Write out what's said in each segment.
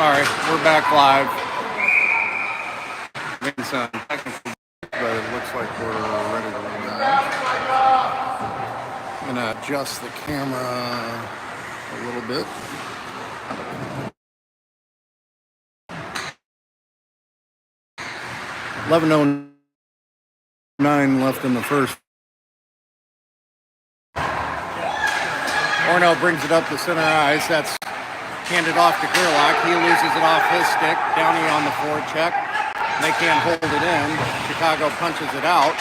Sorry, we're back live. Getting some technical, but it looks like we're ready to roll now. I'm gonna adjust the camera a little bit. .11:09 left in the first. Orono brings it up to center ice. That's handed off to Gerlach. He loses it off his stick. Downey on the forecheck. They can't hold it in. Chicago punches it out.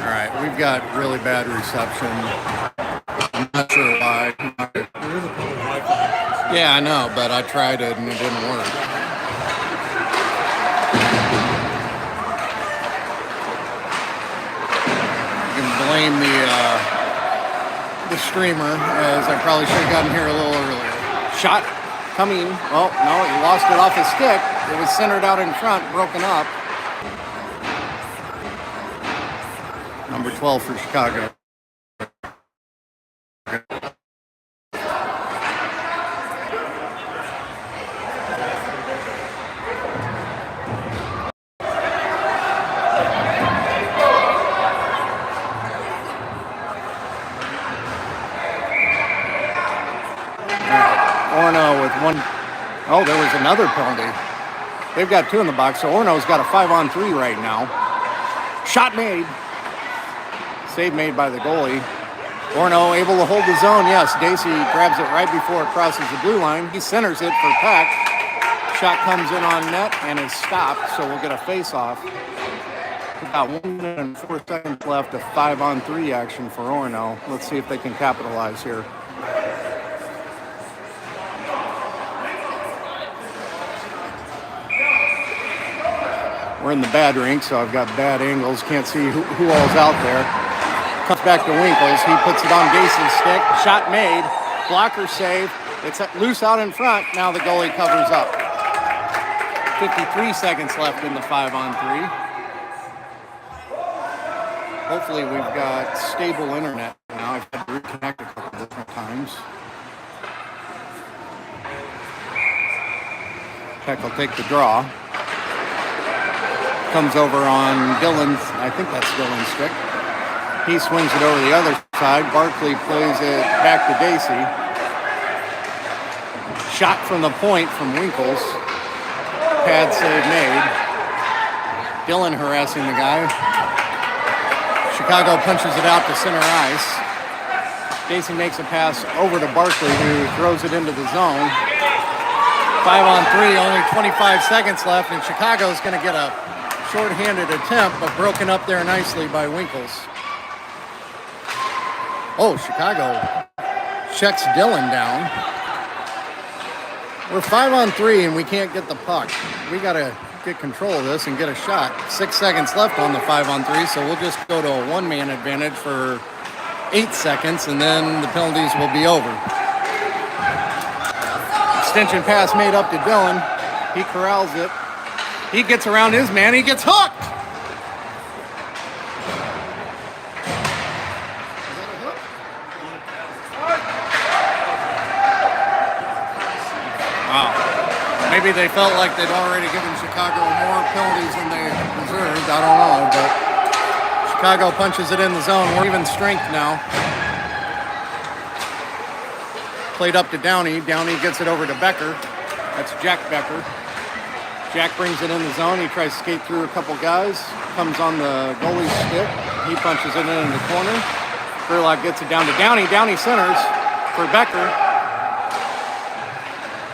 All right, we've got really bad reception. I'm not sure why. Yeah, I know, but I tried it and it didn't work. Blame the streamer, as I probably should have gotten here a little earlier. Shot coming. Oh, no, he lost it off his stick. It was centered out in front, broken up. Number 12 for Chicago. Orono with one. Oh, there was another penalty. They've got two in the box, so Orono's got a 5-on-3 right now. Shot made. Save made by the goalie. Orono able to hold the zone. Yes, Dacey grabs it right before it crosses the blue line. He centers it for Peck. Shot comes in on net and is stopped, so we'll get a face-off. About 1 minute and 4 seconds left of 5-on-3 action for Orono. Let's see if they can capitalize here. We're in the bad rink, so I've got bad angles. Can't see who all's out there. Comes back to Winkles. He puts it on Dacey's stick. Shot made. Blocker save. It's loose out in front. Now the goalie covers up. 53 seconds left in the 5-on-3. Hopefully we've got stable internet now. I've had to reconnect a couple different times. Peck will take the draw. Comes over on Dylan's, I think that's Dylan's stick. He swings it over the other side. Barkley plays it back to Dacey. Shot from the point from Winkles. Pad save made. Dylan harassing the guy. Chicago punches it out to center ice. Dacey makes a pass over to Barkley, who throws it into the zone. 5-on-3, only 25 seconds left, and Chicago's going to get a short-handed attempt, but broken up there nicely by Winkles. Oh, Chicago checks Dylan down. We're 5-on-3 and we can't get the puck. We got to get control of this and get a shot. 6 seconds left on the 5-on-3, so we'll just go to a one-man advantage for 8 seconds, and then the penalties will be over. Extension pass made up to Dylan. He corrals it. He gets around his man. He gets hooked. Wow. Maybe they felt like they'd already given Chicago more penalties than they deserved. I don't know, but Chicago punches it in the zone. We're even strength now. Played up to Downey. Downey gets it over to Becker. That's Jack Becker. Jack brings it in the zone. He tries to skate through a couple guys. Comes on the goalie's stick. He punches it in the corner. Gerlach gets it down to Downey. Downey centers for Becker.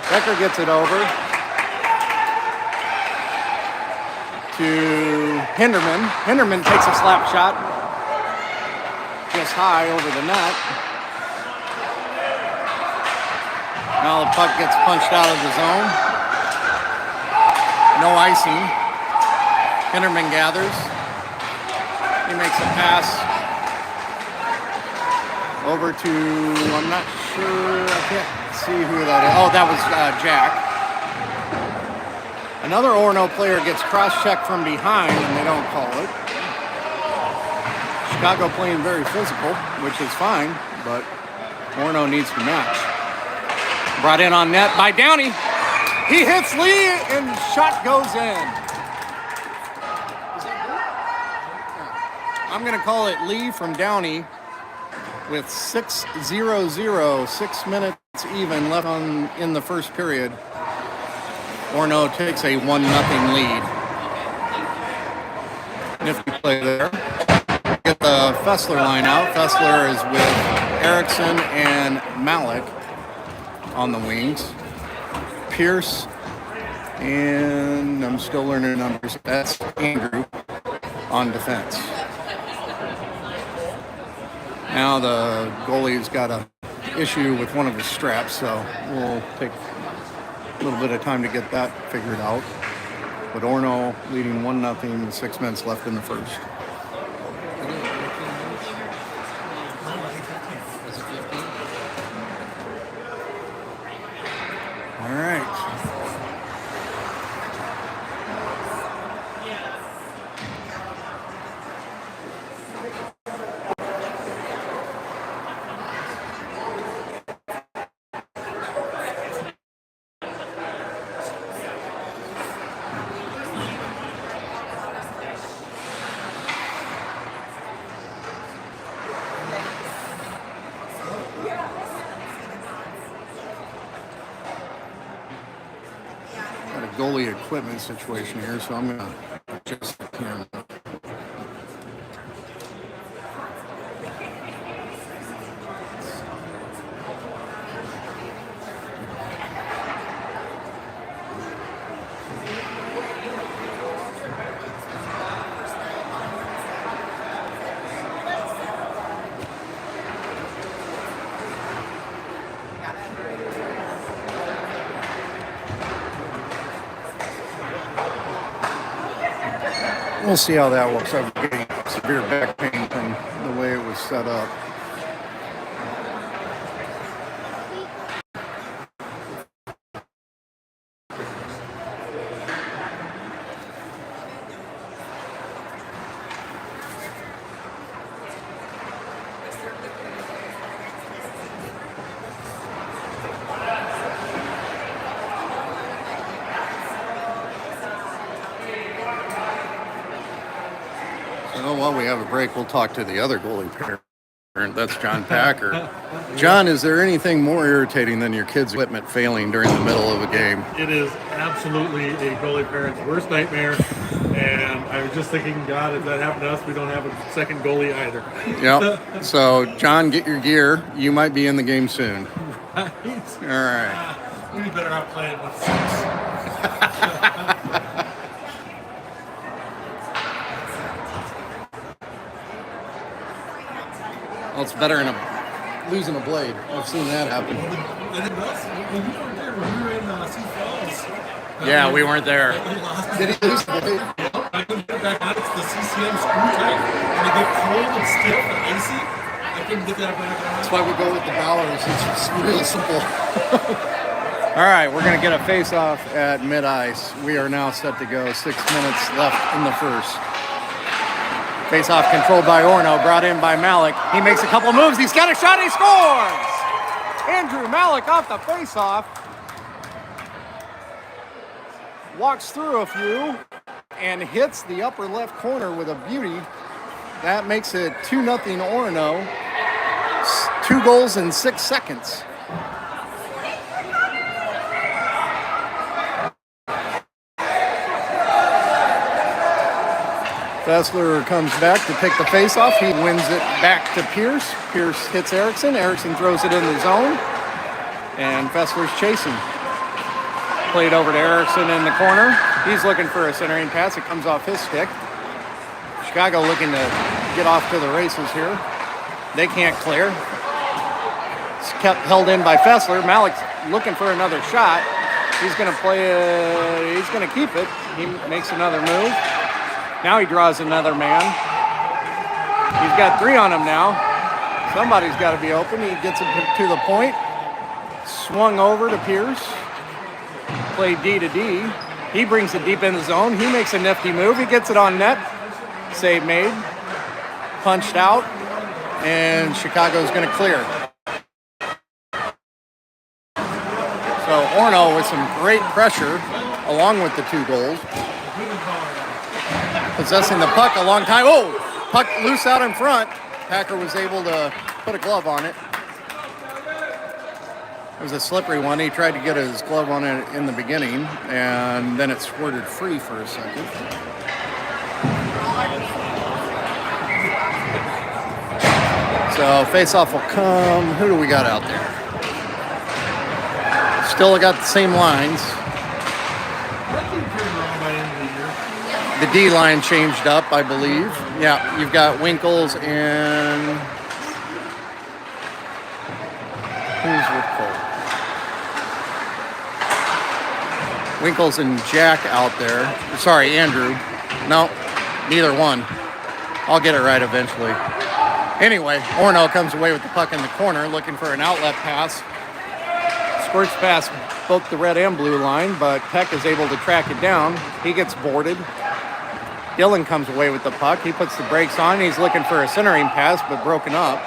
Becker gets it over to Hinderman. Hinderman takes a slap shot just high over the net. Now the puck gets punched out of the zone. No icing. Hinderman gathers. He makes a pass over to, I'm not sure, I can't see who that is. Oh, that was Jack. Another Orono player gets cross-checked from behind, and they don't call it. Chicago playing very physical, which is fine, but Orono needs to match. Brought in on net by Downey. He hits Lee and shot goes in. I'm going to call it Lee from Downey with 6-0-0, 6 minutes even left in the first period. Orono takes a 1-0 lead. Nifty play there. Get the Fessler line out. Fessler is with Erickson and Malik on the wings. Pierce, and I'm still learning numbers. That's Andrew on defense. Now the goalie's got an issue with one of his straps, so we'll take a little bit of time to get that figured out. But Orono leading 1-0 with 6 minutes left in the first. All right. Goalie equipment situation here, so I'm gonna adjust the camera. We'll see how that works. I'm getting severe back pain from the way it was set up. While we have a break, we'll talk to the other goalie parent. That's John Packer. John, is there anything more irritating than your kids' equipment failing during the middle of a game? It is absolutely a goalie parent's worst nightmare. And I was just thinking, God, if that happened to us, we don't have a second goalie either. Yep. So, John, get your gear. You might be in the game soon. Right. All right. We better not play it with 6. Well, it's better than losing a blade. I've seen that happen. And it was, when we weren't there, when we were in Sioux Falls. Yeah, we weren't there. Did he lose the blade? I couldn't get back on. It's the CCM screw type. And they get cold and stiff and icy. I couldn't get that back on. That's why we go with the Bowers. It's real simple. All right, we're going to get a face-off at mid-ice. We are now set to go. 6 minutes left in the first. Face-off controlled by Orono, brought in by Malik. He makes a couple moves. He's got a shot. He scores! Andrew Malik off the face-off. Walks through a few and hits the upper left corner with a beauty. That makes it 2-0 Orono. 2 goals in 6 seconds. Fessler comes back to take the face-off. He wins it back to Pierce. Pierce hits Erickson. Erickson throws it in the zone. And Fessler's chasing. Played over to Erickson in the corner. He's looking for a centering pass. It comes off his stick. Chicago looking to get off to the races here. They can't clear. It's kept held in by Fessler. Malik's looking for another shot. He's going to play it. He's going to keep it. He makes another move. Now he draws another man. He's got 3 on him now. Somebody's got to be open. He gets it to the point. Swung over to Pierce. Played D to D. He brings it deep in the zone. He makes a nifty move. He gets it on net. Save made. punched out, and Chicago's going to clear. So Orono with some great pressure, along with the 2 goals. Possessing the puck a long time. Oh, puck loose out in front. Packer was able to put a glove on it. It was a slippery one. He tried to get his glove on it in the beginning, and then it squirted free for a second. So face-off will come. Who do we got out there? Still got the same lines. The D line changed up, I believe. Yeah, you've got Winkles and who's with Cole? Winkles and Jack out there. Sorry, Andrew. No, neither one. I'll get it right eventually. Anyway, Orono comes away with the puck in the corner, looking for an outlet pass. Squirts past both the red and blue line, but Peck is able to track it down. He gets boarded. Dillon comes away with the puck. He puts the brakes on. He's looking for a centering pass, but broken up.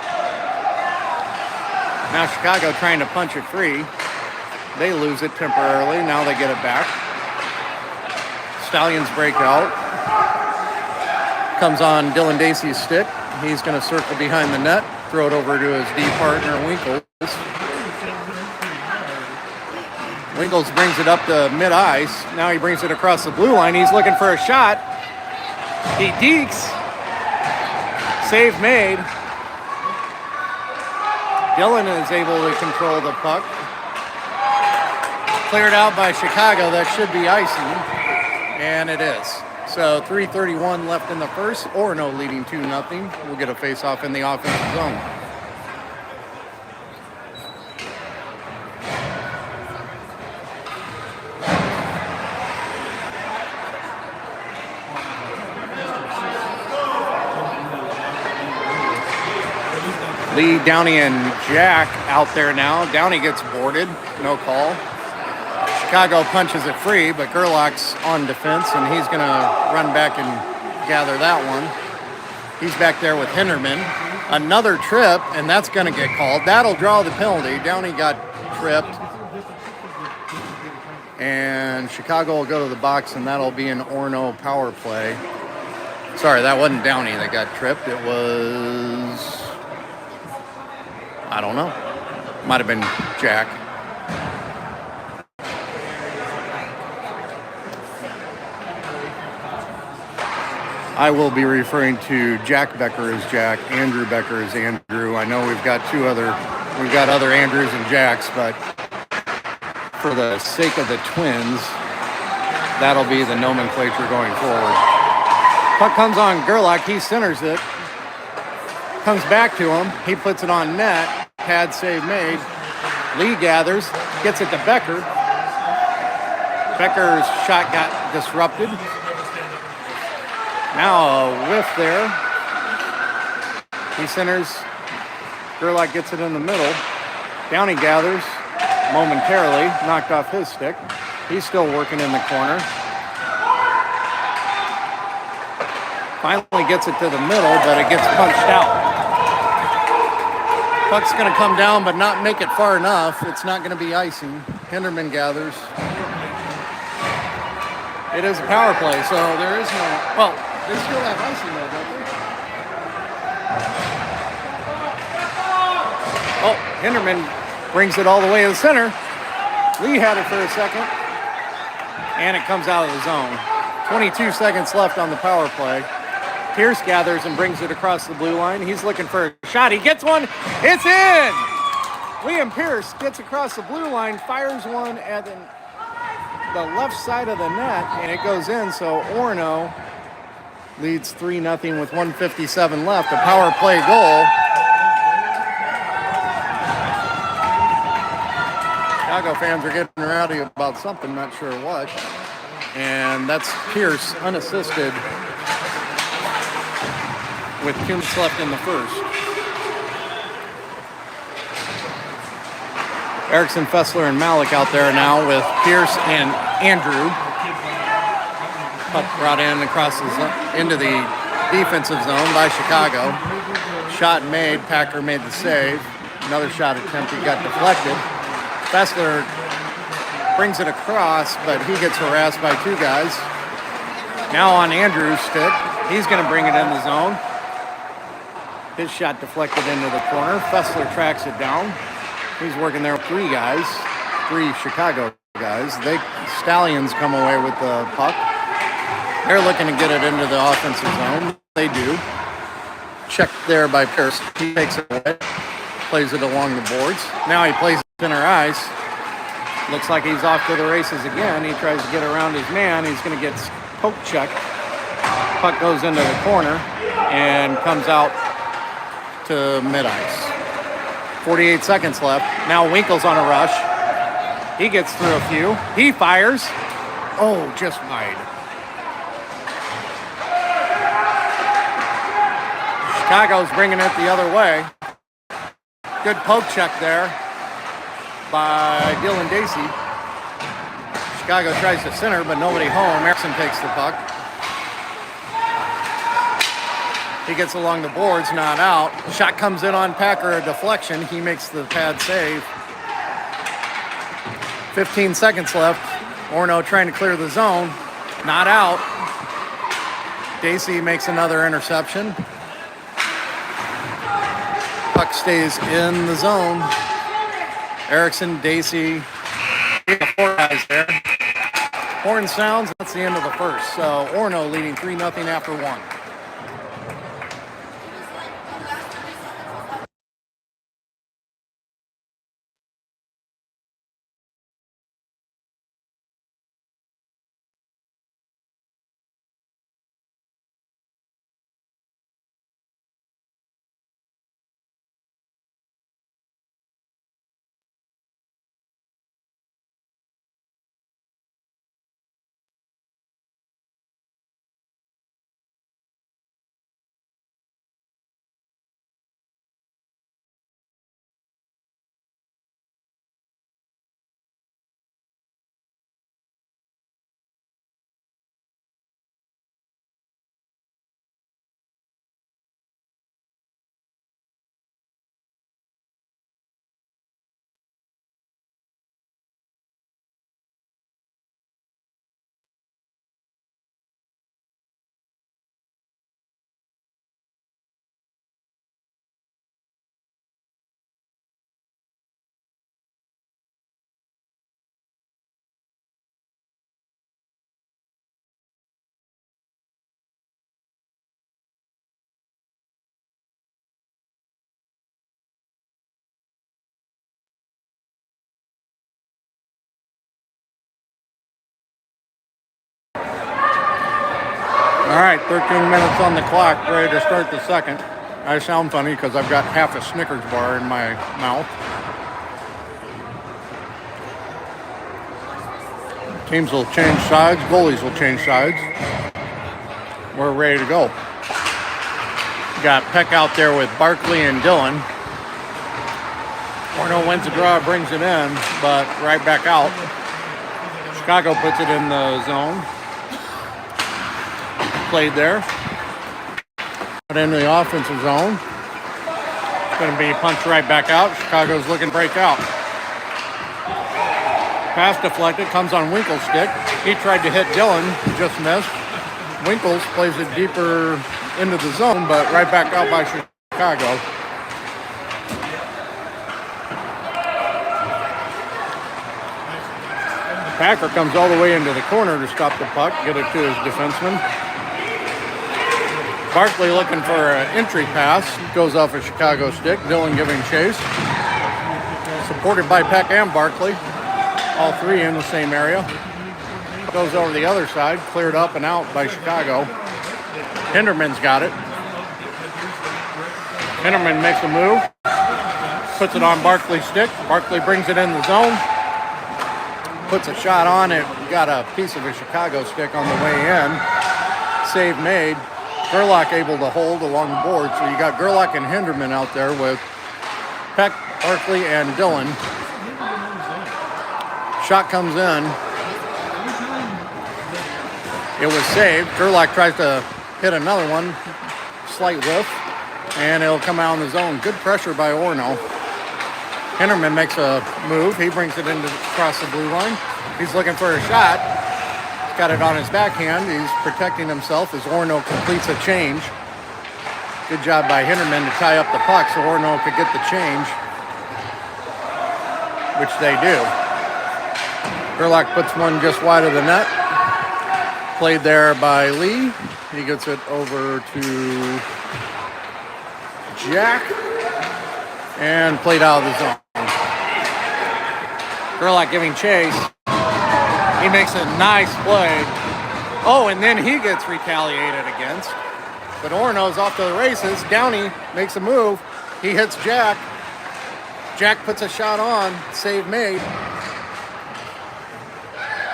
Now Chicago trying to punch it free. They lose it temporarily. Now they get it back. Stallions break out. Comes on Dylan Dacey's stick. He's going to circle behind the net, throw it over to his D partner, Winkles. Winkles brings it up to mid-ice. Now he brings it across the blue line. He's looking for a shot. He dekes. Save made. Dillon is able to control the puck. Cleared out by Chicago. That should be icing. And it is. So 3:31 left in the first. Orono leading 2-0. We'll get a face-off in the offensive zone. Lee, Downey, and Jack out there now. Downey gets boarded. No call. Chicago punches it free, but Gerlach's on defense, and he's going to run back and gather that one. He's back there with Hinderman. Another trip, and that's going to get called. That'll draw the penalty. Downey got tripped. And Chicago will go to the box, and that'll be an Orono power play. Sorry, that wasn't Downey that got tripped. It was... I don't know. Might have been Jack. I will be referring to Jack Becker as Jack, Andrew Becker as Andrew. I know we've got other Andrews and Jacks, but for the sake of the Twins, that'll be the nomenclature going forward. Puck comes on Gerlach, he centers it. Comes back to him, he puts it on net, pad save made. Lee gathers, gets it to Becker. Becker's shot got disrupted. Now a whiff there. He centers, Gerlach gets it in the middle. Downey gathers momentarily, knocked off his stick. He's still working in the corner. Finally gets it to the middle, but it gets punched out. Puck's going to come down, but not make it far enough. It's not going to be icing. Hinderman gathers. It is a power play, so there is no... Well, they still have icing though, don't they? Oh, Hinderman brings it all the way to the center. Lee had it for a second. And it comes out of the zone. 22 seconds left on the power play. Pierce gathers and brings it across the blue line. He's looking for a shot. He gets one. It's in! Liam Pierce gets across the blue line, fires one at the left side of the net, and it goes in. So Orono leads 3-0 with 1:57 left. A power play goal. Chicago fans are getting rowdy about something, not sure what. And that's Pierce unassisted with 2 minutes left in the first. Erickson, Fessler, and Malik out there now with Pierce and Andrew. Puck brought in across into the Defensive zone by Chicago. Shot made. Packer made the save. Another shot attempted got deflected. Fessler brings it across, but he gets harassed by two guys. Now on Andrews' stick. He's going to bring it in the zone. His shot deflected into the corner. Fessler tracks it down. He's working there with three guys. Three Chicago guys. Stallions come away with the puck. They're looking to get it into the offensive zone. They do. Checked there by Pierce. He takes it away. Plays it along the boards. Now he plays it center ice. Looks like he's off to the races again. He tries to get around his man. He's going to get poke checked. Puck goes into the corner and comes out to mid-ice. 48 seconds left. Now Winkle's on a rush. He gets through a few. He fires. Oh, just wide. Chicago's bringing it the other way. Good poke check there by Dylan Dacey. Chicago tries to center, but nobody home. Erickson takes the puck. He gets along the boards, not out. Shot comes in on Packer, a deflection. He makes the pad save. 15 seconds left. Orono trying to clear the zone. Not out. Dacey makes another interception. Puck stays in the zone. Erickson, Dacey, four guys there. Horn sounds, that's the end of the first. So Orono leading 3-0 after one. All right, 13 minutes on the clock, ready to start the second. I sound funny because I've got half a Snickers bar in my mouth. Teams will change sides, goalies will change sides. We're ready to go. Got Peck out there with Barkley and Dillon. Orono wins the draw, brings it in, but right back out. Chicago puts it in the zone. Played there. Put into the offensive zone. It's going to be punched right back out. Chicago's looking to break out. Pass deflected, comes on Winkle's stick. He tried to hit Dillon, just missed. Winkles plays it deeper into the zone, but right back out by Chicago. Packer comes all the way into the corner to stop the puck, get it to his defenseman. Barkley looking for an entry pass, goes off a Chicago stick. Dillon giving chase. Supported by Peck and Barkley. All three in the same area. Goes over the other side, cleared up and out by Chicago. Hinderman's got it. Hinderman makes a move. Puts it on Barkley's stick. Barkley brings it in the zone. Puts a shot on it. Got a piece of a Chicago stick on the way in. Save made. Gerlach able to hold along the board. So you got Gerlach and Hinderman out there with Peck, Barkley, and Dillon. Shot comes in. It was saved. Gerlach tries to hit another one. slight whiff, and it'll come out in the zone. Good pressure by Orono. Hinterman makes a move. He brings it across the blue line. He's looking for a shot. He's got it on his backhand. He's protecting himself as Orono completes a change. Good job by Hinterman to tie up the puck so Orono could get the change, which they do. Gerlach puts one just wide of the net. Played there by Lee. He gets it over to Jack and played out of the zone. Gerlach giving chase. He makes a nice play. Oh, and then he gets retaliated against. But Orono's off to the races. Downey makes a move. He hits Jack. Jack puts a shot on. Save made.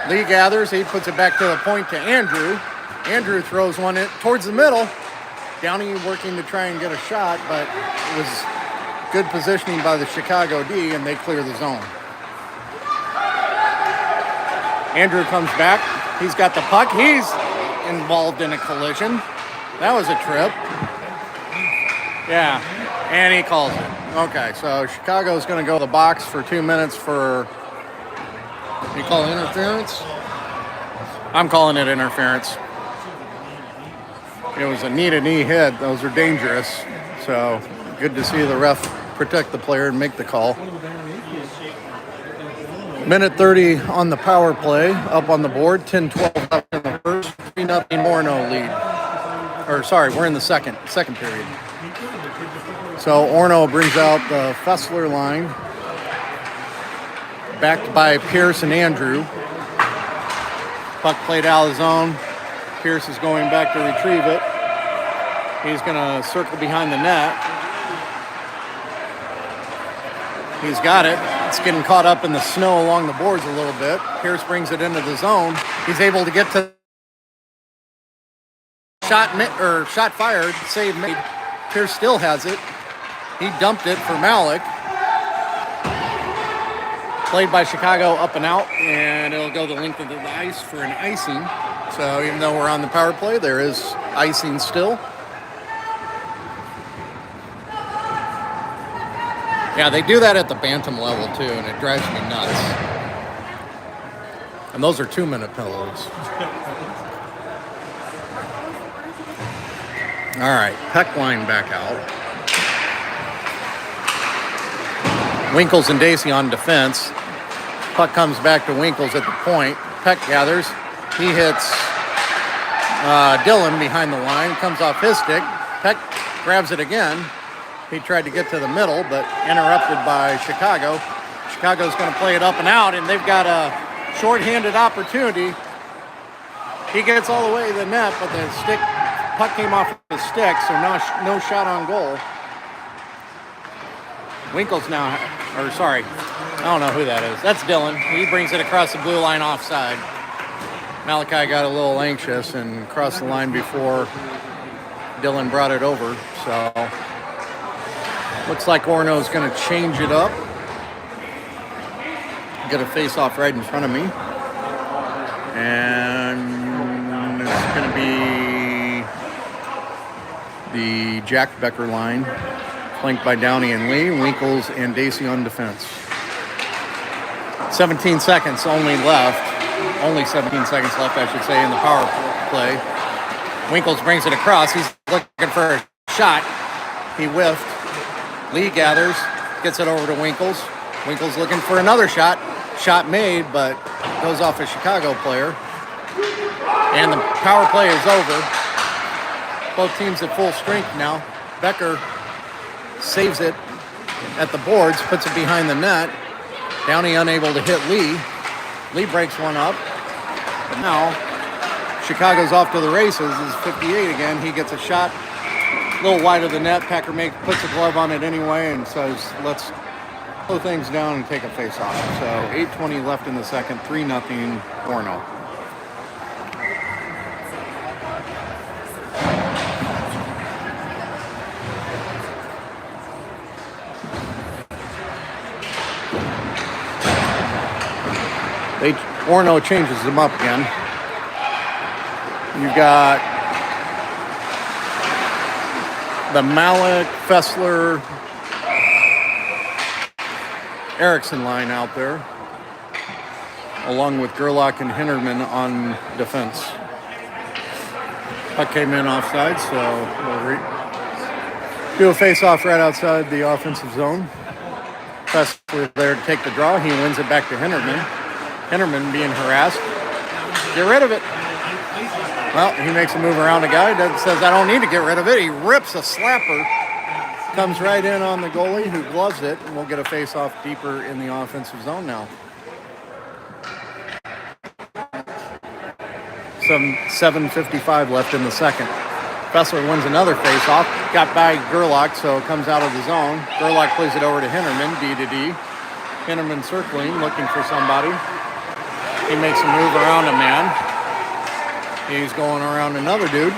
Lee gathers. He puts it back to the point to Andrew. Andrew throws one in towards the middle. Downey working to try and get a shot, but it was good positioning by the Chicago D, and they clear the zone. Andrew comes back. He's got the puck. He's involved in a collision. That was a trip. Yeah, and he calls it. Okay, so Chicago's going to go to the box for 2 minutes for, you call it interference? I'm calling it interference. It was a knee-to-knee hit. Those are dangerous. So good to see the ref protect the player and make the call. Minute 30 on the power play, up on the board. 10-12 left in the first. 3-0 Orono lead. Or sorry, we're in the second period. So Orono brings out the Fessler line, backed by Pierce and Andrew. Puck played out of the zone. Pierce is going back to retrieve it. He's going to circle behind the net. He's got it. It's getting caught up in the snow along the boards a little bit. Pierce brings it into the zone. He's able to get to shot fired, save made. Pierce still has it. He dumped it for Malik. Played by Chicago up and out, and it'll go the length of the ice for an icing. So even though we're on the power play, there is icing still. Yeah, they do that at the bantam level too, and it drives me nuts. And those are 2-minute penalties. All right, Peck line back out. Winkles and Dacey on defense. Puck comes back to Winkles at the point. Peck gathers. He hits Dillon behind the line. Comes off his stick. Peck grabs it again. He tried to get to the middle, but interrupted by Chicago. Chicago's going to play it up and out, and they've got a shorthanded opportunity. He gets all the way to the net, but the puck came off his stick, so no shot on goal. Winkles now, or sorry, I don't know who that is. That's Dillon. He brings it across the blue line offside. Malachi got a little anxious and crossed the line before Dillon brought it over. So looks like Orono's going to change it up. Get a face-off right in front of me. And it's going to be the Jack Becker line, flanked by Downey and Lee, Winkles and Dacey on defense. 17 seconds only left. Only 17 seconds left, I should say, in the power play. Winkles brings it across. He's looking for a shot. He whiffed. Lee gathers, gets it over to Winkles. Winkles looking for another shot. Shot made, but goes off a Chicago player. And the power play is over. Both teams at full strength now. Becker saves it at the boards, puts it behind the net. Downey unable to hit Lee. Lee breaks one up. But now Chicago's off to the races. Is 58 again. He gets a shot a little wide of the net. Packer puts a glove on it anyway and says, let's slow things down and take a face-off. So 8:20 left in the second. 3-0 Orono. Orono changes them up again. You've got the Malik, Fessler, Erickson line out there, along with Gerlach and Hinterman on defense. Puck came in offside, so we'll do a face-off right outside the offensive zone. Fessler there to take the draw. He wins it back to Hinterman. Hinterman being harassed. Get rid of it. Well, he makes a move around a guy. Says, I don't need to get rid of it. He rips a slapper. Comes right in on the goalie who gloves it. And we'll get a face-off deeper in the offensive zone now. Some 7:55 left in the second. Fessler wins another face-off. Got by Gerlach, so it comes out of the zone. Gerlach plays it over to Hinterman, D to D. Hinterman circling, looking for somebody. He makes a move around a man. He's going around another dude.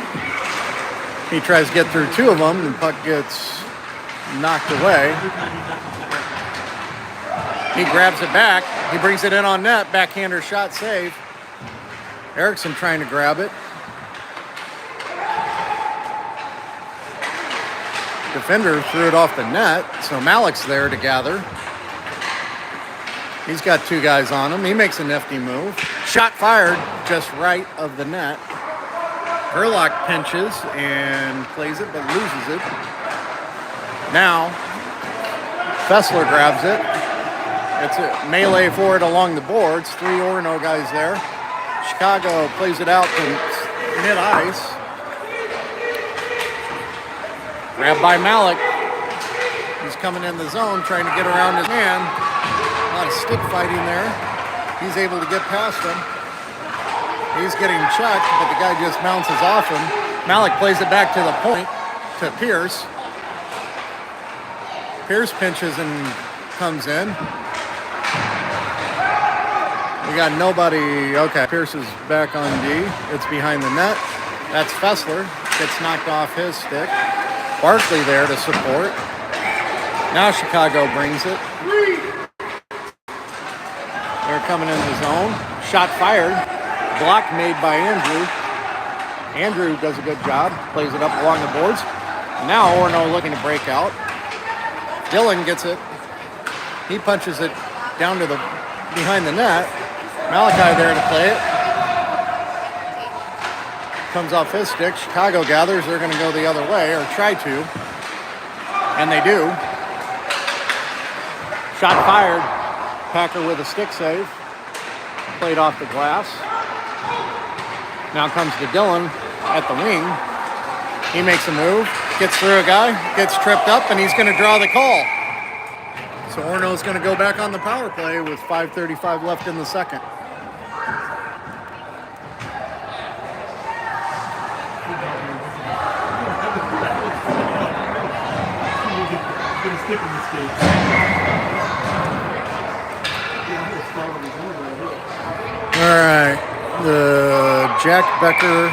He tries to get through two of them, and the puck gets knocked away. He grabs it back. He brings it in on net. Backhander shot save. Erickson trying to grab it. Defender threw it off the net, so Malik's there to gather. He's got two guys on him. He makes a nifty move. Shot fired just right of the net. Gerlach pinches and plays it, but loses it. Now, Fessler grabs it. It's a melee for it along the boards. Three Orono guys there. Chicago plays it out to mid-ice. Grabbed by Malik. He's coming in the zone, trying to get around his man. A lot of stick fighting there. He's able to get past him. He's getting checked, but the guy just bounces off him. Malik plays it back to the point, to Pierce. Pierce pinches and comes in. We got nobody. Okay, Pierce is back on D. It's behind the net. That's Fessler. Gets knocked off his stick. Barkley there to support. Now Chicago brings it. They're coming in the zone. Shot fired. Block made by Andrew. Andrew does a good job. Plays it up along the boards. Now Orono looking to break out. Dylan gets it. He punches it down to the behind the net. Malachi there to play it. Comes off his stick. Chicago gathers. They're going to go the other way, or try to. And they do. Shot fired. Packer with a stick save. Played off the glass. Now comes to Dylan at the wing. He makes a move. Gets through a guy. Gets tripped up, and he's going to draw the call. So Orono's going to go back on the power play with 5:35 left in the second. All right, the Jack Becker,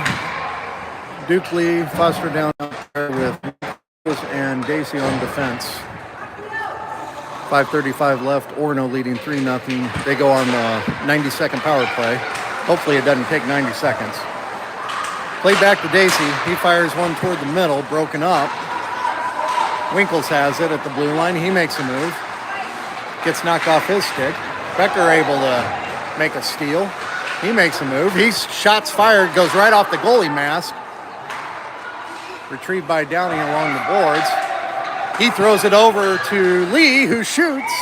Duke Lee, Foster down there with Nicholas and Dacey on defense. 5:35 left. Orono leading 3-0. They go on the 90-second power play. Hopefully it doesn't take 90 seconds. Play back to Dacey. He fires one toward the middle, broken up. Winkles has it at the blue line. He makes a move. Gets knocked off his stick. Becker able to make a steal. He makes a move. He's shots fired. Goes right off the goalie mask. Retrieved by Downey along the boards. He throws it over to Lee, who shoots.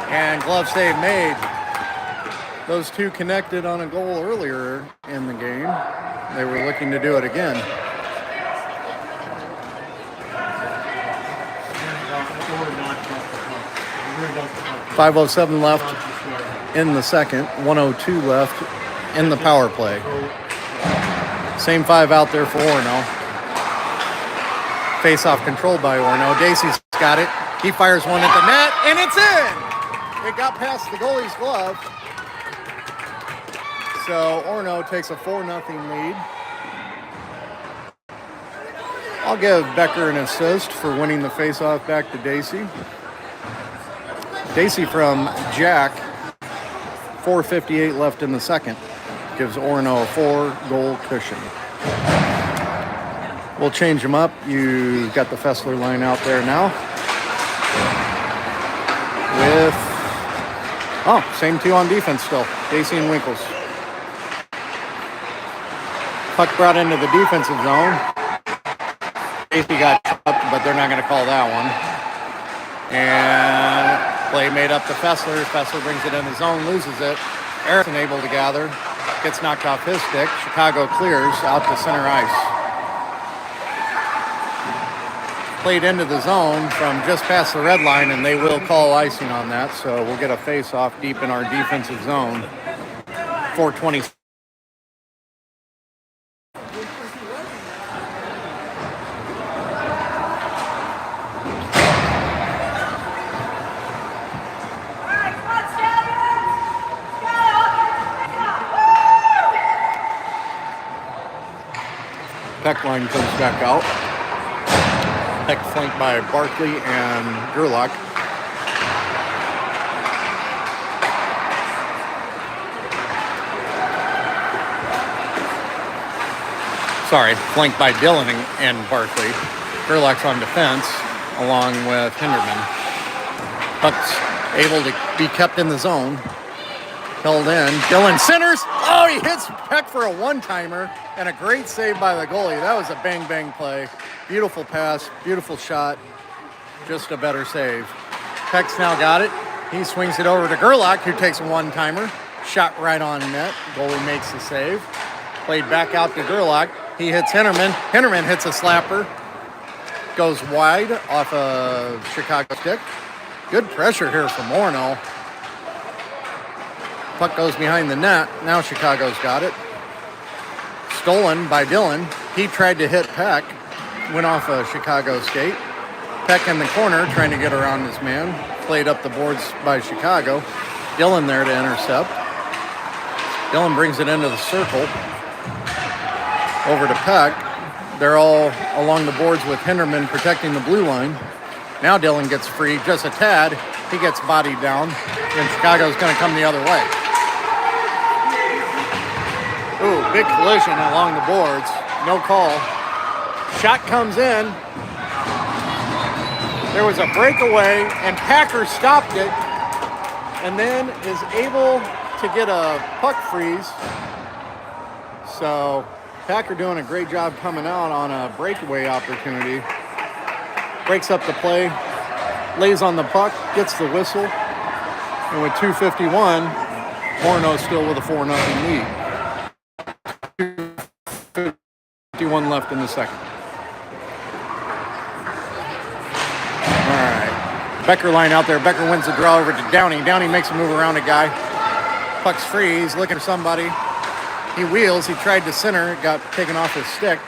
And glove save made. Those two connected on a goal earlier in the game. They were looking to do it again. .507 left in the second. 1:02 left in the power play. Same five out there for Orono. Face-off controlled by Orono. Dacey's got it. He fires one at the net, and it's in! It got past the goalie's glove. So Orono takes a 4-0 lead. I'll give Becker an assist for winning the face-off back to Dacey. Dacey from Jack. 4:58 left in the second. Gives Orono a 4-goal cushion. We'll change them up. You've got the Fessler line out there now. With, same two on defense still. Casey and Winkles. Puck brought into the defensive zone. Casey got chopped, but they're not going to call that one. And play made up to Fessler. Fessler brings it in the zone, loses it. Erickson able to gather. Gets knocked off his stick. Chicago clears out to center ice. Played into the zone from just past the red line, and they will call icing on that. So we'll get a face-off deep in our defensive zone. 4:20. Peck line comes back out. Peck flanked by Barkley and Gerlach. Sorry, flanked by Dillon and Barkley. Gerlach's on defense along with Hinderman. Puck's able to be kept in the zone. Held in. Dillon centers. Oh, he hits Peck for a one-timer and a great save by the goalie. That was a bang-bang play. Beautiful pass, beautiful shot. Just a better save. Peck's now got it. He swings it over to Gerlach, who takes a one-timer. Shot right on net. Goalie makes the save. Played back out to Gerlach. He hits Hinderman. Hinderman hits a slapper. Goes wide off a Chicago stick. Good pressure here from Orono. Puck goes behind the net. Now Chicago's got it. Stolen by Dillon. He tried to hit Peck. Went off a Chicago skate. Peck in the corner trying to get around his man. Played up the boards by Chicago. Dillon there to intercept. Dillon brings it into the circle. Over to Peck. They're all along the boards with Hinderman protecting the blue line. Now Dillon gets free just a tad. He gets bodied down. And Chicago's going to come the other way. Ooh, big collision along the boards. No call. Shot comes in. There was a breakaway, and Packer stopped it, and then is able to get a puck freeze. So Packer doing a great job coming out on a breakaway opportunity. Breaks up the play, lays on the puck, gets the whistle, and with 2:51, Orono still with a 4-0 lead. 2:51 left in the second. All right. Becker line out there. Becker wins the draw over to Downey. Downey makes a move around a guy. Puck's free. He's looking for somebody. He wheels. He tried to center. It got taken off his stick.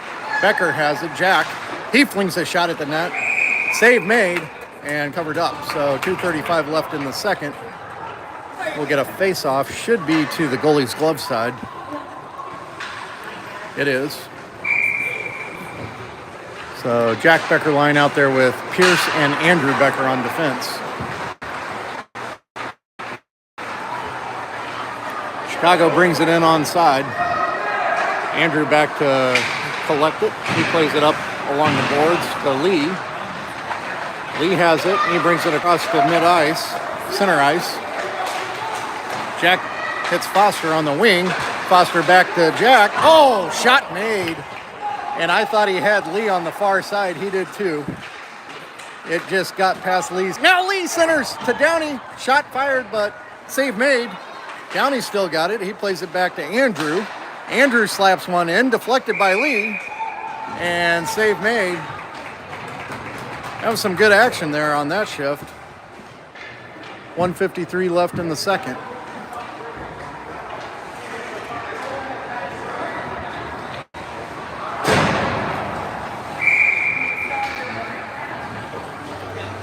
Becker has it. Jack. He flings a shot at the net. Save made and covered up. So 2:35 left in the second. We'll get a face-off. Should be to the goalie's glove side. It is. So Jack Becker line out there with Pierce and Andrew Becker on defense. Chicago brings it in onside. Andrew back to collect it. He plays it up along the boards to Lee. Lee has it. He brings it across to mid-ice, center ice. Jack hits Foster on the wing. Foster back to Jack. Oh, shot made. And I thought he had Lee on the far side. He did too. It just got past Lee's. Now Lee centers to Downey. Shot fired, but save made. Downey still got it. He plays it back to Andrew. Andrew slaps one in, deflected by Lee. And save made. That was some good action there on that shift. 1:53 left in the second.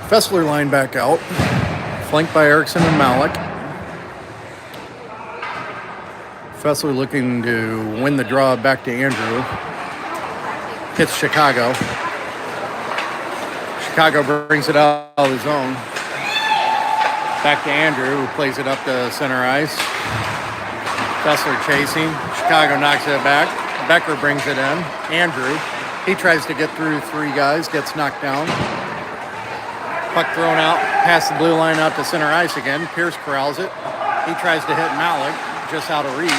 Fessler line back out, flanked by Erickson and Malik. Fessler looking to win the draw back to Andrew. Hits Chicago. Chicago brings it out of his zone. Back to Andrew, who plays it up to center ice. Fessler chasing. Chicago knocks it back. Becker brings it in. Andrew He tries to get through 3 guys, gets knocked down. Puck thrown out, past the blue line out to center ice again. Pierce corrals it. He tries to hit Malik, just out of reach.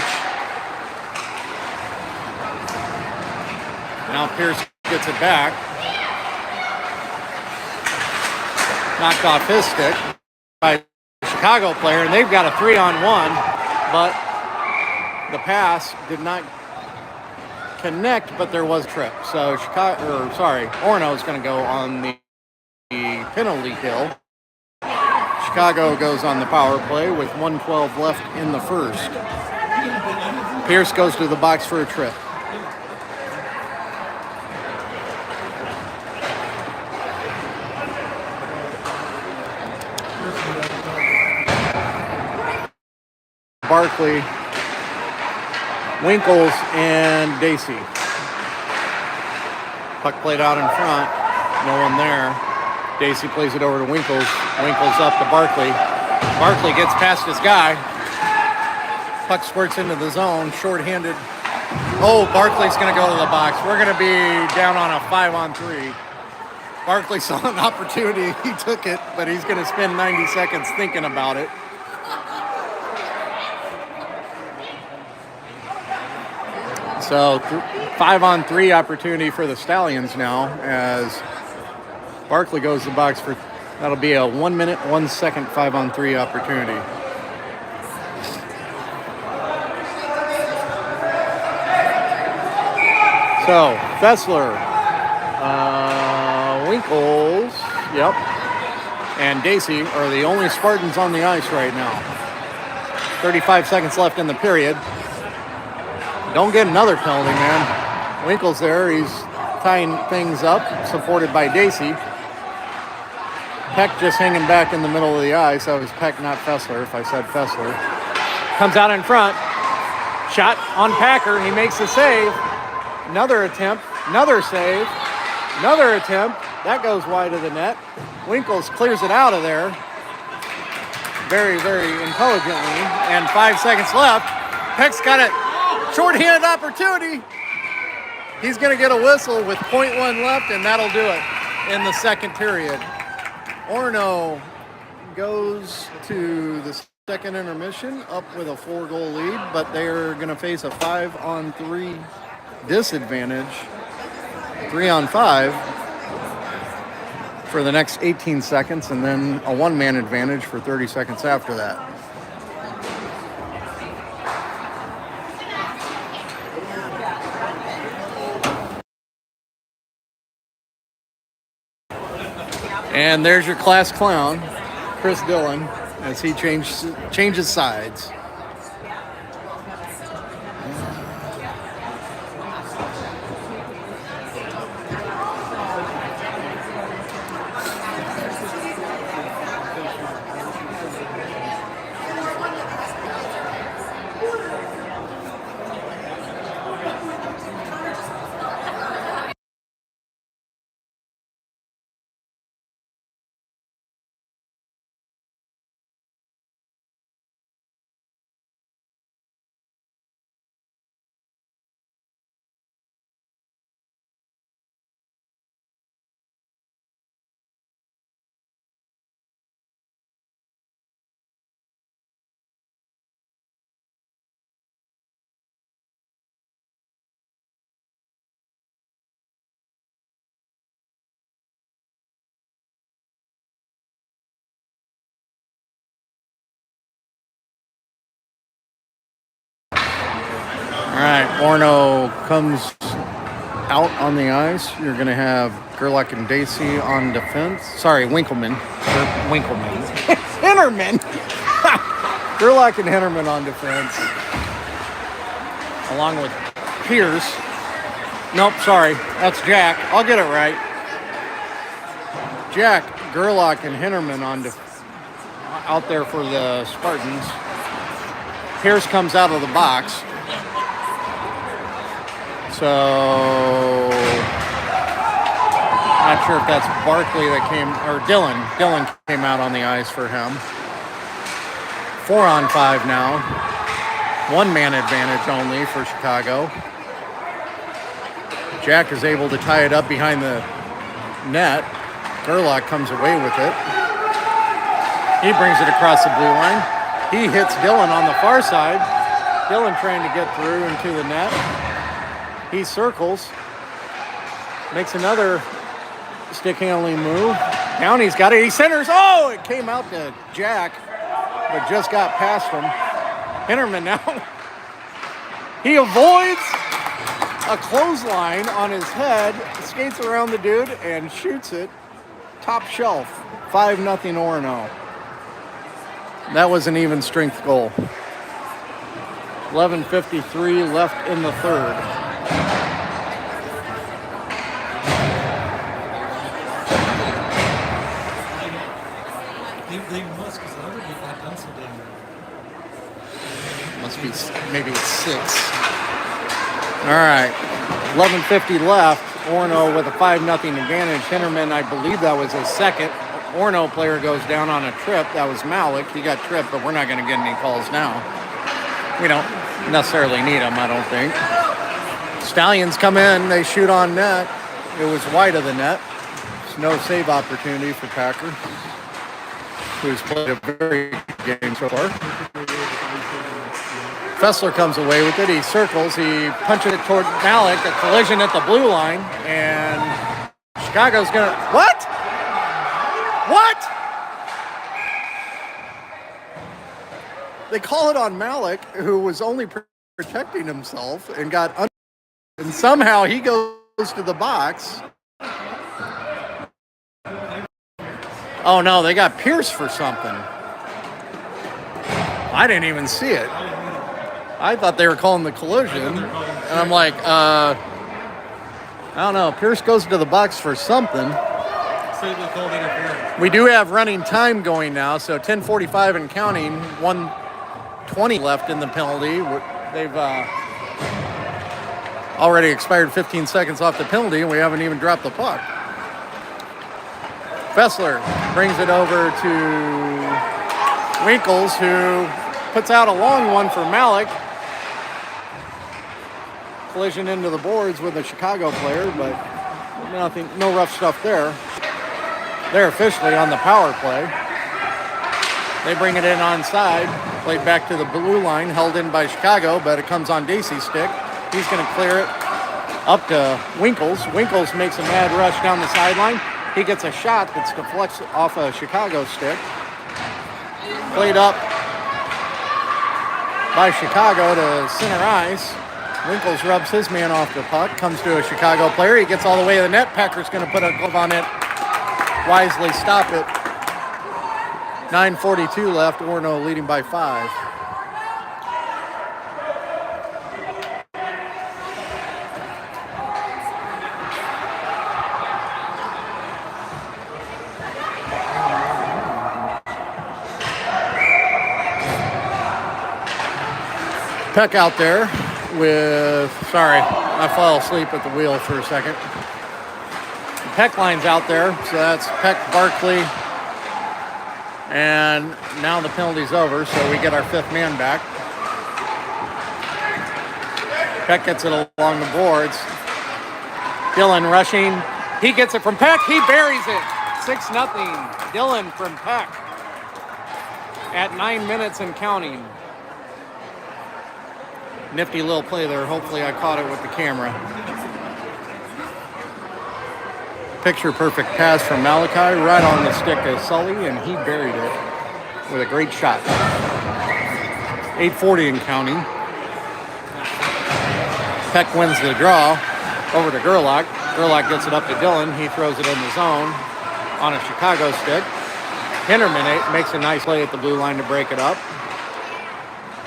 Now Pierce gets it back. Knocked off his stick by a Chicago player, and they've got a 3-on-1, but the pass did not connect, but there was a trip. So Orono is going to go on the penalty kill. Chicago goes on the power play with 1:12 left in the first. Pierce goes to the box for a trip. Barkley, Winkles, and Dacey. Puck played out in front. No one there. Dacey plays it over to Winkles. Winkles up to Barkley. Barkley gets past his guy. Puck squirts into the zone. Short-handed. Oh, Barkley's going to go to the box. We're going to be down on a 5-on-3. Barkley saw an opportunity. He took it, but he's going to spend 90 seconds thinking about it. So 5-on-3 opportunity for the Stallions now as Barkley goes to the box for, that'll be a 1 minute, 1 second 5-on-3 opportunity. So Fessler, Winkles, yep, and Dacey are the only Spartans on the ice right now. 35 seconds left in the period. Don't get another penalty, man. Winkles there, he's tying things up, supported by Dacey. Peck just hanging back in the middle of the ice. That was Peck, not Fessler, if I said Fessler. Comes out in front. Shot on Packer. He makes the save. Another attempt. Another save. Another attempt. That goes wide of the net. Winkles clears it out of there. Very, very intelligently. And 5 seconds left. Peck's got it. Short-handed opportunity. He's going to get a whistle with 0.1 left, and that'll do it in the second period. Orono goes to the second intermission up with a 4-goal lead, but they're going to face a 5-on-3 disadvantage, 3-on-5 for the next 18 seconds, and then a 1-man advantage for 30 seconds after that. And there's your class clown, Chris Dillon, as he changes sides. All right, Orono comes out on the ice. You're going to have Gerlach and Dacey on defense. Sorry, Winkleman. Hinterman. Gerlach and Hinterman on defense. Along with Pierce. Nope, sorry. That's Jack. I'll get it right. Jack, Gerlach, and Hinterman out there for the Spartans. Pierce comes out of the box. So, not sure if that's Barkley that came, or Dillon. Dillon came out on the ice for him. 4-on-5 now. 1-man advantage only for Chicago. Jack is able to tie it up behind the net. Gerlach comes away with it. He brings it across the blue line. He hits Dylan on the far side. Dylan trying to get through into the net. He circles. Makes another stick handling move. Downey's got it. He centers. Oh, it came out to Jack, but just got past him. Hinterman now. He avoids a clothesline on his head, skates around the dude, and shoots it top shelf. 5-0 Orono. That was an even strength goal. 11:53 left in the third. They must, because I would get that done so damn Must be, maybe it's 6. All right, 11:50 left. Orono with a 5-0 advantage. Hinterman, I believe that was his second. Orono player goes down on a trip. That was Malik. He got tripped, but we're not going to get any calls now. We don't necessarily need them, I don't think. Stallions come in. They shoot on net. It was wide of the net. There's no save opportunity for Packer, who's played a very good game so far. Fessler comes away with it. He circles. He punches it toward Malik. A collision at the blue line. And Chicago's going to... What? What? They call it on Malik, who was only protecting himself and got under. And somehow he goes to the box. Oh, no, they got Pierce for something. I didn't even see it. I thought they were calling the collision. And I'm like, I don't know. Pierce goes to the box for something. We do have running time going now, so 10:45 and counting. 1:20 left in the penalty. They've already expired 15 seconds off the penalty, and we haven't even dropped the puck. Fessler brings it over to Winkles, who puts out a long one for Malik. Collision into the boards with a Chicago player, but nothing, no rough stuff there. They're officially on the power play. They bring it in onside, played back to the blue line, held in by Chicago, but it comes on Dacey's stick. He's going to clear it up to Winkles. Winkles makes a mad rush down the sideline. He gets a shot that's deflects off a Chicago stick. Played up by Chicago to center ice. Winkles rubs his man off the puck, comes to a Chicago player. He gets all the way to the net. Packer's going to put a glove on it. Wisely stop it. 9:42 left. Orono leading by 5. Peck out there with, sorry, I fell asleep at the wheel for a second. The Peck line's out there, so that's Peck, Barkley, and now the penalty's over, so we get our 5th man back. Peck gets it along the boards. Dylan rushing. He gets it from Peck. He buries it. 6-0. Dylan from Peck at 9 minutes and counting. Nifty little play there. Hopefully I caught it with the camera. Picture perfect pass from Malachi right on the stick of Sully, and he buried it with a great shot. 8:40 and counting. Peck wins the draw over to Gerlach. Gerlach gets it up to Dylan. He throws it in the zone on a Chicago stick. Hinterman makes a nice play at the blue line to break it up.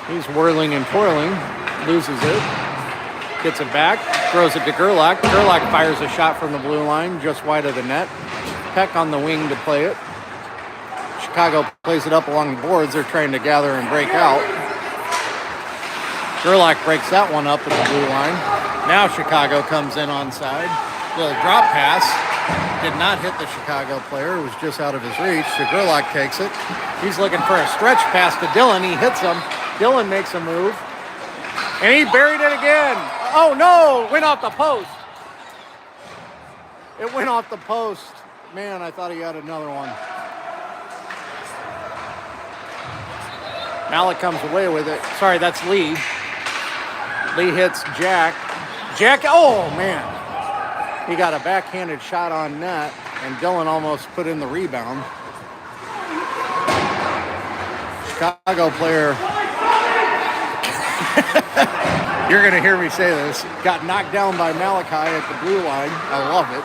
He's whirling and twirling. Loses it, gets it back, throws it to Gerlach. Gerlach fires a shot from the blue line, just wide of the net. Peck on the wing to play it. Chicago plays it up along the boards. They're trying to gather and break out. Gerlach breaks that one up at the blue line. Now Chicago comes in onside. Little drop pass. Did not hit the Chicago player. It was just out of his reach. So Gerlach takes it. He's looking for a stretch pass to Dylan. He hits him. Dylan makes a move. And he buried it again. Oh, no. Went off the post. It went off the post. Man, I thought he had another one. Malik comes away with it. Sorry, that's Lee. Lee hits Jack. Jack, oh man. He got a backhanded shot on net, and Dylan almost put in the rebound. Chicago player, you're going to hear me say this, got knocked down by Malachi at the blue line. I love it.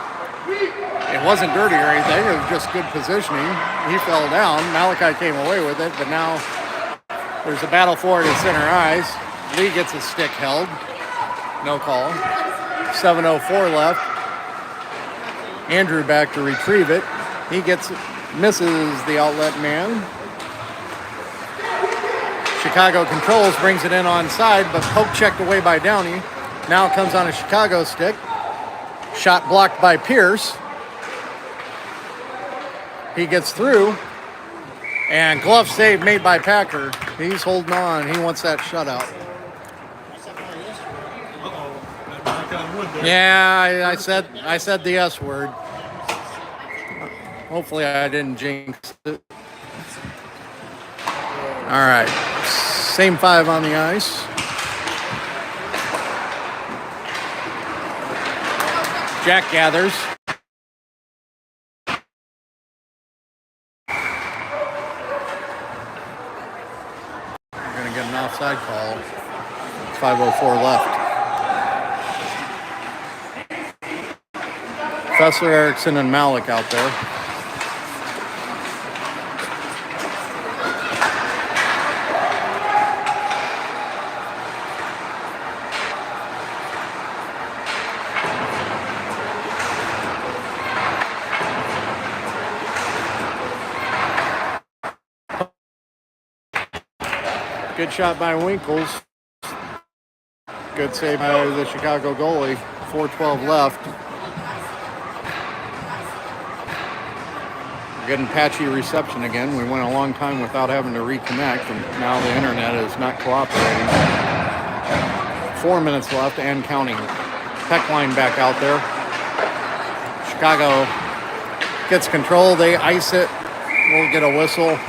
It wasn't dirty or anything. It was just good positioning. He fell down. Malachi came away with it, but now there's a battle for it in center ice. Lee gets his stick held. No call. 7:04 left. Andrew back to retrieve it. He misses the outlet man. Chicago controls, brings it in onside, but poke checked away by Downey. Now it comes on a Chicago stick. Shot blocked by Pierce. He gets through. And glove save made by Packer. He's holding on. He wants that shutout. Yeah, I said the S word. Hopefully I didn't jinx it. All right. Same 5 on the ice. Jack gathers. We're going to get an offside call. 5:04 left. Fessler, Erickson, and Malik out there. Good shot by Winkles. Good save by the Chicago goalie. 4:12 left. We're getting patchy reception again. We went a long time without having to reconnect, and now the internet is not cooperating. 4 minutes left and counting. Peck line back out there. Chicago gets control. They ice it. We'll get a whistle.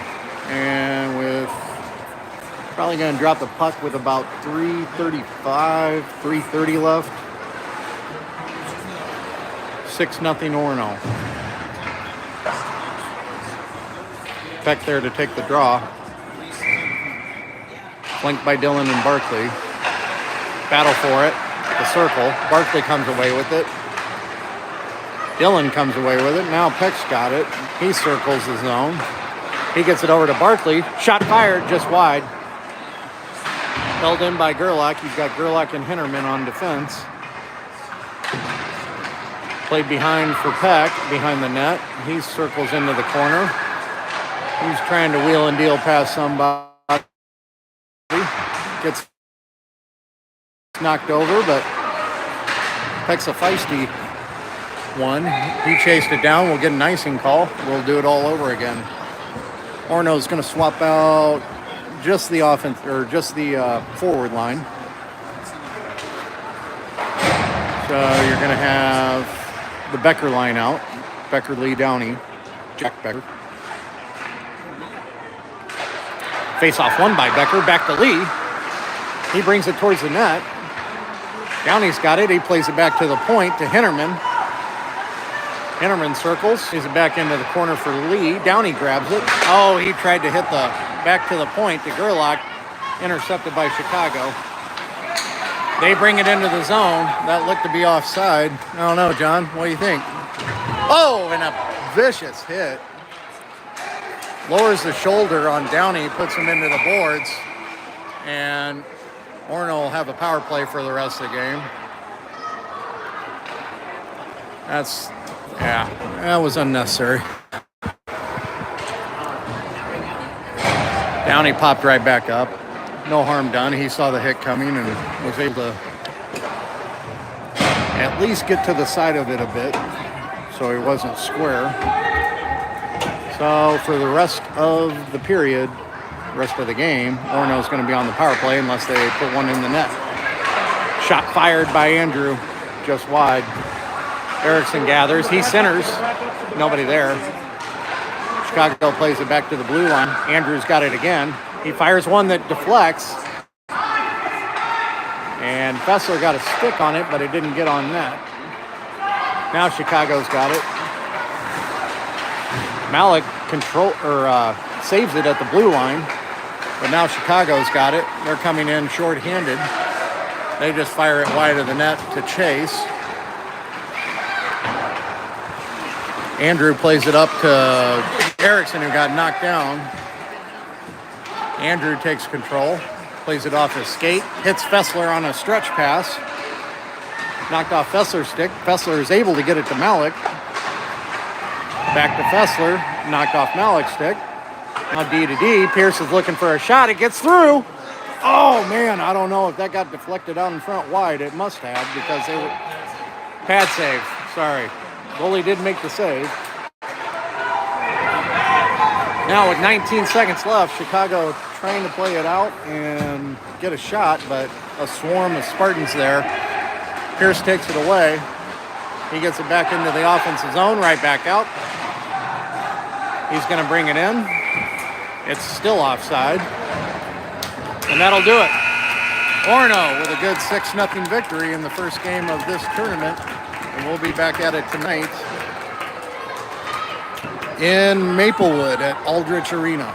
And with probably going to drop the puck with about 3:35, 3:30 left. 6-0 Orono. Peck there to take the draw. Flanked by Dylan and Barkley. Battle for it. The circle. Barkley comes away with it. Dylan comes away with it. Now Peck's got it. He circles the zone. He gets it over to Barkley. Shot fired just wide. Held in by Gerlach. You've got Gerlach and Hinterman on defense. Played behind for Peck, behind the net. He circles into the corner. He's trying to wheel and deal past somebody. Gets knocked over, but Peck's a feisty one. He chased it down. We'll get an icing call. We'll do it all over again. Orono's going to swap out just the offense, or just the forward line. So you're going to have the Becker line out. Becker, Lee, Downey, Jack Becker. Face off one by Becker, back to Lee. He brings it towards the net. Downey's got it. He plays it back to the point to Hinterman. Hinterman circles. He's it back into the corner for Lee. Downey grabs it. Oh, he tried to hit the back to the point to Gerlach. Intercepted by Chicago. They bring it into the zone. That looked to be offside. I don't know, John. What do you think? Oh, and a vicious hit. Lowers the shoulder on Downey, puts him into the boards. And Orono will have a power play for the rest of the game. That was unnecessary. Downey popped right back up. No harm done. He saw the hit coming and was able to at least get to the side of it a bit so he wasn't square. So for the rest of the period, rest of the game, Orono's going to be on the power play unless they put one in the net. Shot fired by Andrew, just wide. Erickson gathers. He centers. Nobody there. Chicago plays it back to the blue line. Andrews got it again. He fires one that deflects. And Fessler got a stick on it, but it didn't get on net. Now Chicago's got it. Malik saves it at the blue line. But now Chicago's got it. They're coming in short-handed. They just fire it wide of the net to Chase. Andrew plays it up to Erickson, who got knocked down. Andrew takes control. Plays it off his skate. Hits Fessler on a stretch pass. Knocked off Fessler's stick. Fessler is able to get it to Malik. Back to Fessler. Knocked off Malik's stick. Now D to D. Pierce is looking for a shot. It gets through. Oh, man. I don't know if that got deflected out in front wide. It must have, because they were... Pad save. Sorry. Goalie did make the save. Now with 19 seconds left, Chicago trying to play it out and get a shot, but a swarm of Spartans there. Pierce takes it away. He gets it back into the offensive zone, right back out. He's going to bring it in. It's still offside. And that'll do it. Orono with a good 6-0 victory in the first game of this tournament. And we'll be back at it tonight in Maplewood at Aldrich Arena.